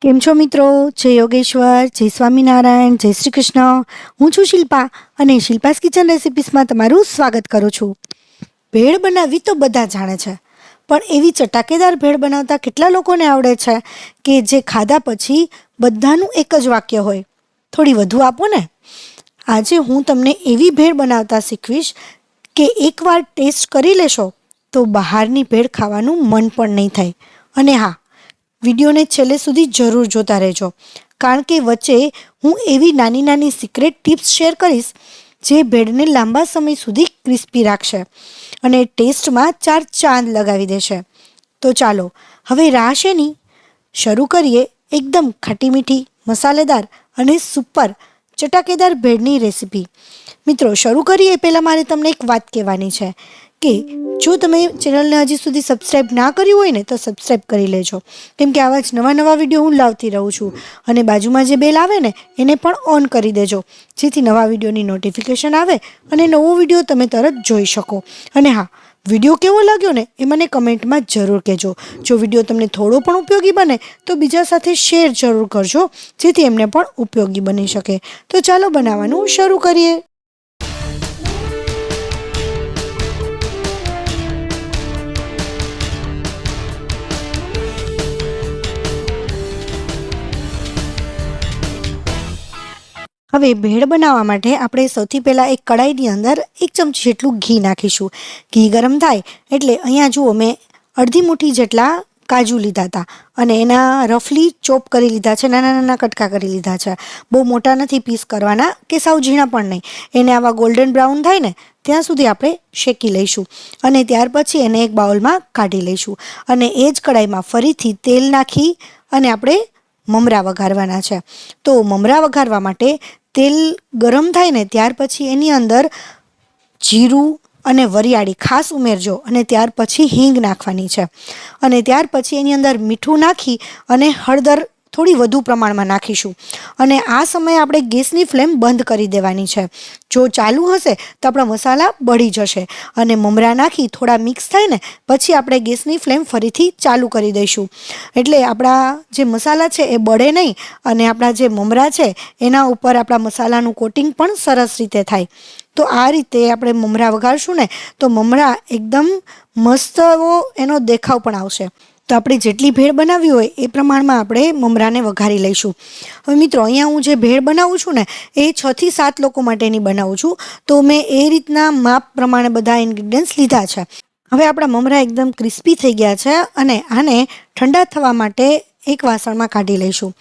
કેમ છો મિત્રો? જય યોગેશ્વર, જય સ્વામિનારાયણ, જય શ્રી કૃષ્ણ. હું છું શિલ્પા અને શિલ્પાસ કિચન રેસિપીસમાં તમારું સ્વાગત કરું છું. ભેળ બનાવવી તો બધા જાણે છે, પણ એવી ચટાકેદાર ભેળ બનાવતા કેટલા લોકોને આવડે છે કે જે ખાધા પછી બધાનું એક જ વાક્ય હોય, થોડી વધુ આપો ને. આજે હું તમને એવી ભેળ બનાવતા શીખવીશ કે એકવાર ટેસ્ટ કરી લેશો તો બહારની ભેળ ખાવાનું મન પણ નહીં થાય. અને હા, વિડીયોને છેલ્લે સુધી જરૂર જોતા રહેજો, કારણ કે વચ્ચે હું એવી નાની નાની સિક્રેટ ટિપ્સ શેર કરીશ જે ભેળને લાંબા સમય સુધી ક્રિસ્પી રાખશે અને ટેસ્ટમાં 4 ચાંદ લગાવી દેશે. તો ચાલો હવે રાહ શેની, શરૂ કરીએ એકદમ ખાટી મીઠી, મસાલેદાર અને સુપર ચટાકેદાર ભેળની રેસીપી. મિત્રો, શરૂ કરીએ એ પહેલાં મારે તમને એક વાત કહેવાની છે કે જો તમે ચેનલને હજી સુધી સબસ્ક્રાઈબ ના કર્યું હોય ને તો સબસ્ક્રાઈબ કરી લેજો, કેમ કે આવા જ નવા નવા વિડીયો હું લાવતી રહું છું. અને બાજુમાં જે બેલ આવે ને એને પણ ઓન કરી દેજો, જેથી નવા વિડીયોની નોટિફિકેશન આવે અને નવો વિડીયો તમે તરત જોઈ શકો. અને હા, વિડીયો કેવો લાગ્યો ને એ મને કમેન્ટમાં જરૂર કહેજો. જો વિડીયો તમને થોડો પણ ઉપયોગી બને તો બીજા સાથે શેર જરૂર કરજો, જેથી એમને પણ ઉપયોગી બની શકે. તો ચાલો બનાવવાનું શરૂ કરીએ. હવે ભેળ બનાવવા માટે આપણે સૌથી પહેલાં એક કડાઈની અંદર 1 ચમચી જેટલું ઘી નાખીશું. ઘી ગરમ થાય એટલે અહીંયા જુઓ, મેં અડધી મુઠ્ઠી જેટલા કાજુ લીધા હતા અને એના રફલી ચોપ કરી લીધા છે, નાના નાના કટકા કરી લીધા છે. બહુ મોટા નથી પીસ કરવાના કે સાવ ઝીણા પણ નહીં. એને આવા ગોલ્ડન બ્રાઉન થાય ને ત્યાં સુધી આપણે શેકી લઈશું અને ત્યાર પછી એને એક બાઉલમાં કાઢી લઈશું. અને એ જ કડાઈમાં ફરીથી તેલ નાખી અને આપણે મમરા વઘારવાના છે. તો મમરા વઘારવા માટે તેલ ગરમ થાય ને ત્યાર પછી એની અંદર જીરું અને વરિયાળી ખાસ ઉમેરજો અને ત્યાર પછી હિંગ નાખવાની છે. અને ત્યાર પછી એની અંદર મીઠું નાખી અને હળદર થોડી વધુ પ્રમાણમાં નાખીશું. અને આ સમયે આપણે ગેસની ફ્લેમ બંધ કરી દેવાની છે. જો ચાલુ હશે તો આપણા મસાલા બળી જશે. અને મમરા નાખી થોડા મિક્સ થાય ને પછી આપણે ગેસની ફ્લેમ ફરીથી ચાલુ કરી દઈશું, એટલે આપણા જે મસાલા છે એ બળે નહીં અને આપણા જે મમરા છે એના ઉપર આપણા મસાલાનું કોટિંગ પણ સરસ રીતે થાય. તો આ રીતે આપણે મમરા વઘારશું ને તો મમરા એકદમ મસ્ત એનો દેખાવ પણ આવશે. તો આપણે જેટલી ભેળ બનાવવી હોય એ પ્રમાણમાં આપણે મમરાને વઘારી લઈશું. હવે મિત્રો, અહીંયા હું જે ભેળ બનાવું છું ને એ 6 થી 7 લોકો માટેની બનાવું છું, તો મેં એ રીતના માપ પ્રમાણે બધા ઇન્ગ્રીડિયન્ટ્સ લીધા છે. હવે આપણા મમરા એકદમ ક્રિસ્પી થઈ ગયા છે અને આને ઠંડા થવા માટે એક વાસણમાં કાઢી લઈશું.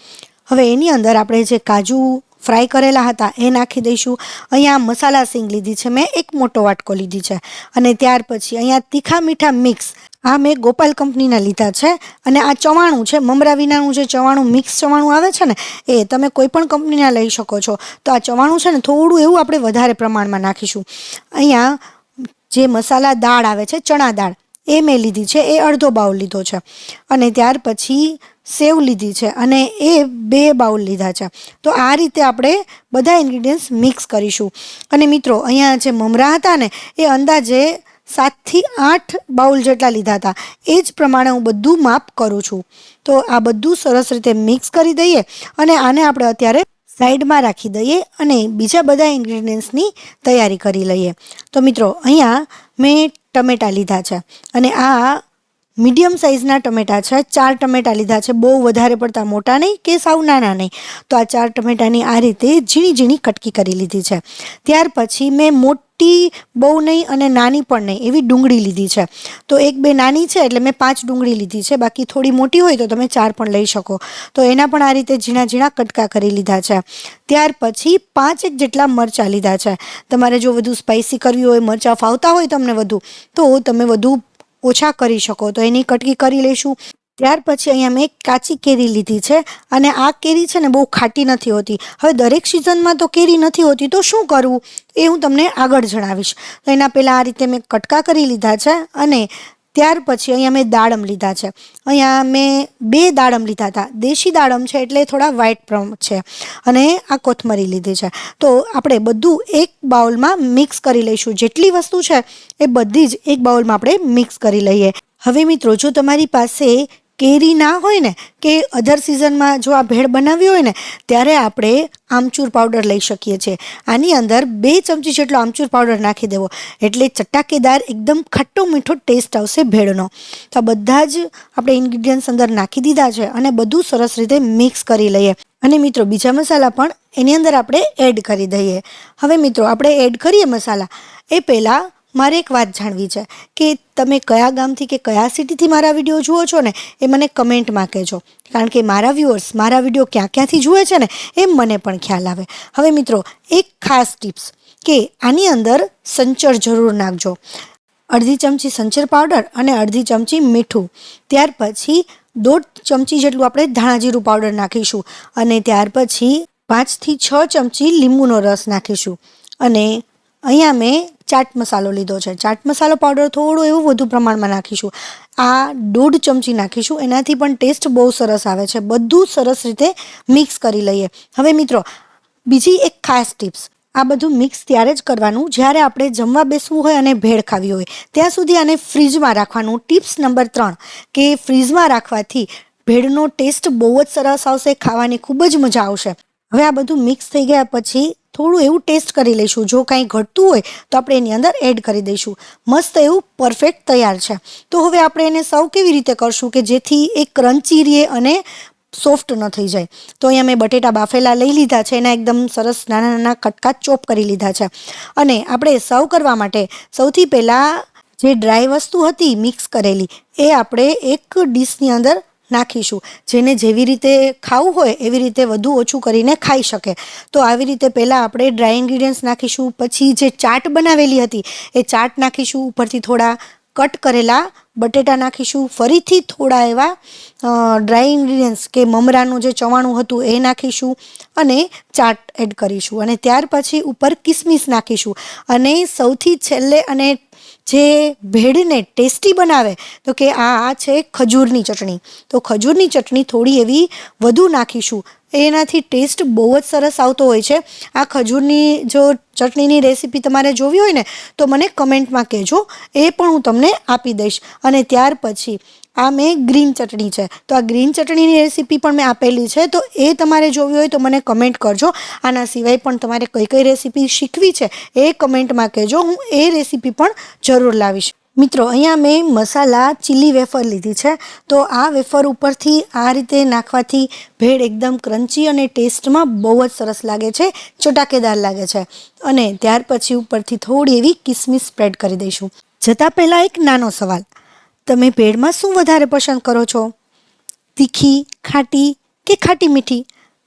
હવે એની અંદર આપણે જે કાજુ ફ્રાય કરેલા હતા એ નાખી દઈશું. અહીંયા મસાલા સિંગ લીધી છે મેં, એક મોટો વાટકો લીધી છે. અને ત્યાર પછી અહીંયા તીખા મીઠા મિક્સ, આ મેં ગોપાલ કંપનીના લીધા છે. અને આ ચવાણું છે, મમરા વિનાનું જે ચવાણું મિક્સ ચવાણું આવે છે ને એ તમે કોઈ પણ કંપનીના લઈ શકો છો. તો આ ચવાણું છે ને થોડું એવું આપણે વધારે પ્રમાણમાં નાખીશું. અહીંયા જે મસાલા દાળ આવે છે, ચણા દાળ, એ મેં લીધી છે, એ અડધો બાઉલ લીધો છે. અને ત્યાર પછી સેવ લીધી છે અને એ 2 બાઉલ લીધા છે. તો આ રીતે આપણે બધા ઇન્ગ્રીડિયન્ટ્સ મિક્સ કરીશું. અને મિત્રો, અહીંયા જે મમરા હતા ને એ અંદાજે 7 થી 8 બાઉલ જેટલા લીધા હતા. એ જ પ્રમાણે હું બધું માપ કરું છું. તો આ બધું સરસ રીતે મિક્સ કરી દઈએ અને આને આપણે અત્યારે સાઈડમાં રાખી દઈએ અને બીજા બધા ઇન્ગ્રીડિયન્ટ્સની તૈયારી કરી લઈએ. તો મિત્રો, અહીંયા મેં ટમેટાં લીધા છે અને આ મીડિયમ સાઇઝના ટમેટાં છે. 4 ટમેટાં લીધા છે, બહુ વધારે પડતા મોટા નહીં કે સાવ નાના નહીં. તો આ 4 ટમેટાની આ રીતે ઝીણી ઝીણી કટકી કરી લીધી છે. ત્યાર પછી મેં મોટી બહુ નહીં અને નાની પણ નહીં એવી ડુંગળી લીધી છે. તો 1-2 નાની છે એટલે મેં 5 ડુંગળી લીધી છે, બાકી થોડી મોટી હોય તો તમે 4 પણ લઈ શકો. તો એના પણ આ રીતે ઝીણા ઝીણા કટકા કરી લીધા છે. ત્યાર પછી 5 જેટલા મરચાં લીધા છે. તમારે જો વધુ સ્પાઇસી કરવી હોય, મરચાં ફાવતા હોય તમને વધુ, તો તમે વધુ ઓછા કરી શકો, તો એની કટકી કરી લઈશું. ત્યાર પછી અહીંયા મેં કાચી કેરી લીધી છે અને આ કેરી છે ને બહુ ખાટી નથી હોતી. હવે દરેક સિઝનમાં તો કેરી નથી હોતી, તો શું કરવું એ હું તમને આગળ જણાવીશ. તો એના પહેલાં આ રીતે મેં કટકા કરી લીધા છે. અને ત્યાર પછી અહીંયા મેં દાડમ લીધા છે. અહીંયા મેં 2 દાડમ લીધા હતા. દેશી દાડમ છે એટલે થોડા વ્હાઈટ છે. અને આ કોથમરી લીધી છે. તો આપણે બધું એક બાઉલમાં મિક્સ કરી લઈશું. જેટલી વસ્તુ છે એ બધી જ એક બાઉલમાં આપણે મિક્સ કરી લઈએ. હવે મિત્રો, જો તમારી પાસે કેરી ના હોય ને કે અધર સિઝનમાં જો આ ભેળ બનાવી હોય ને ત્યારે આપણે આમચૂર પાવડર લઈ શકીએ છીએ. આની અંદર 2 ચમચી જેટલો આમચૂર પાવડર નાખી દેવો એટલે ચટાકેદાર એકદમ ખાટો મીઠો ટેસ્ટ આવશે ભેળનો. તો આ બધા જ આપણે ઇન્ગ્રીડિયન્ટ્સ અંદર નાખી દીધા છે અને બધું સરસ રીતે મિક્સ કરી લઈએ. અને મિત્રો બીજા મસાલા પણ એની અંદર આપણે એડ કરી દઈએ. હવે મિત્રો આપણે એડ કરીએ મસાલા એ પહેલાં મારે એક વાત જાણવી છે કે તમે કયા ગામથી કે કયા સિટીથી મારા વિડીયો જુઓ છો ને એ મને કમેન્ટમાં કહેજો, કારણ કે મારા વ્યુઅર્સ મારા વિડીયો ક્યાંથી જુએ છે ને એ મને પણ ખ્યાલ આવે. હવે મિત્રો એક ખાસ ટિપ્સ કે આની અંદર સંચર જરૂર નાખજો. અડધી ચમચી સંચર પાવડર અને અડધી ચમચી મીઠું, ત્યાર પછી 1.5 ચમચી જેટલું આપણે ધાણા જીરું પાવડર નાખીશું અને ત્યાર પછી 5 થી 6 ચમચી લીંબુનો રસ નાખીશું. અને અહીંયા મેં ચાટ મસાલો લીધો છે. ચાટ મસાલો પાવડર થોડું એવું વધુ પ્રમાણમાં નાખીશું. આ 1.5 ચમચી નાખીશું, એનાથી પણ ટેસ્ટ બહુ સરસ આવે છે. બધું સરસ રીતે મિક્સ કરી લઈએ. હવે મિત્રો બીજી એક ખાસ ટિપ્સ, આ બધું મિક્સ ત્યારે જ કરવાનું જ્યારે આપણે જમવા બેસવું હોય અને ભેળ ખાવી હોય. ત્યાં સુધી આને ફ્રીજમાં રાખવાનું. ટિપ્સ નંબર 3 કે ફ્રીજમાં રાખવાથી ભેળનો ટેસ્ટ બહુ જ સરસ આવશે, ખાવાની ખૂબ જ મજા આવશે. હવે આ બધું મિક્સ થઈ ગયા પછી થોડું એવું ટેસ્ટ કરી લઈશું. જો કાંઈ ઘટતું હોય તો આપણે એની અંદર એડ કરી દઈશું. મસ્ત એવું પરફેક્ટ તૈયાર છે. તો હવે આપણે એને સર્વ કેવી રીતે કરશું કે જેથી એ ક્રન્ચી રહે અને સોફ્ટ ન થઈ જાય. તો અહીંયા મેં બટેટા બાફેલા લઈ લીધા છે, એના એકદમ સરસ નાના નાના કટકા ચોપ કરી લીધા છે. અને આપણે સર્વ કરવા માટે સૌથી પહેલાં જે ડ્રાય વસ્તુ હતી મિક્સ કરેલી એ આપણે એક ડીશની અંદર નાખીશું. જેને જેવી રીતે ખાવું હોય એવી રીતે વધુ ઓછું કરીને ખાઈ શકે. તો આવી રીતે પહેલાં આપણે ડ્રાય ઇન્ગ્રીડિયન્ટ્સ નાખીશું, પછી જે ચાટ બનાવેલી હતી એ ચાટ નાખીશું, ઉપરથી થોડા કટ કરેલા બટેટા નાખીશું, ફરીથી થોડા એવા ડ્રાય ઇન્ગ્રીડિયન્ટ્સ કે મમરાનું જે ચવાણું હતું એ નાખીશું અને ચાટ એડ કરીશું. અને ત્યાર પછી ઉપર કિસમિસ નાખીશું. અને સૌથી છેલ્લે અને જે ભેળને ટેસ્ટી બનાવે તો કે આ છે ખજૂરની ચટણી. તો ખજૂરની ચટણી થોડી એવી વધુ નાખીશું, એનાથી ટેસ્ટ બહુ જ સરસ આવતો હોય છે. આ ખજૂરની જો ચટણીની રેસીપી તમારે જોવી હોય ને તો મને કમેન્ટમાં કહેજો, એ પણ હું તમને આપી દઈશ. અને ત્યાર પછી આ મેં ગ્રીન ચટણી છે, તો આ ગ્રીન ચટણીની રેસીપી પણ મેં આપેલી છે, તો એ તમારે જોવી હોય તો મને કમેન્ટ કરજો. આના સિવાય પણ તમારે કઈ કઈ રેસીપી શીખવી છે એ કમેન્ટમાં કહેજો, હું એ રેસીપી પણ જરૂર લાવીશ. મિત્રો અહીંયા મેં મસાલા ચીલી વેફર લીધી છે. તો આ વેફર ઉપરથી આ રીતે નાખવાથી ભેળ એકદમ ક્રન્ચી અને ટેસ્ટમાં બહુ જ સરસ લાગે છે, ચટાકેદાર લાગે છે. અને ત્યાર પછી ઉપરથી થોડી એવી કિસમિસ સ્પ્રેડ કરી દઈશું. જતાં પહેલાં એક નાનો સવાલ, તમે ભેળમાં શું વધારે પસંદ કરો છો? તીખી, ખાટી કે ખાટી મીઠી?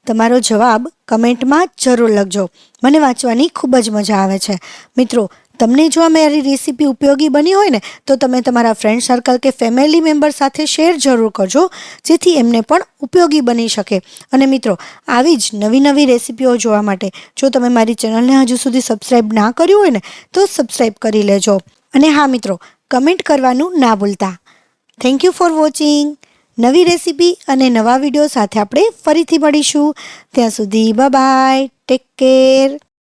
તમારો જવાબ કમેન્ટમાં જરૂર લખજો. મને વાંચવાની ખૂબ જ મજા આવે છે. મિત્રો તમને જો આ મારી રેસીપી ઉપયોગી બની હોય ને તો તમે તમારા ફ્રેન્ડ સર્કલ કે ફેમિલી મેમ્બર સાથે શેર જરૂર કરજો, જેથી એમને પણ ઉપયોગી બની શકે. અને મિત્રો આવી જ નવી નવી રેસીપીઓ જોવા માટે જો તમે મારી ચેનલને હજુ સુધી સબસ્ક્રાઈબ ના કર્યું હોય ને તો સબસ્ક્રાઈબ કરી લેજો. અને હા મિત્રો, કમેન્ટ કરવાનું ના ભૂલતા. Thank you for watching. નવી રેસીપી અને નવા વિડીયો સાથે આપણે ફરીથી મળીશું. ત્યાં સુધી બાય બાય, ટેક કેર.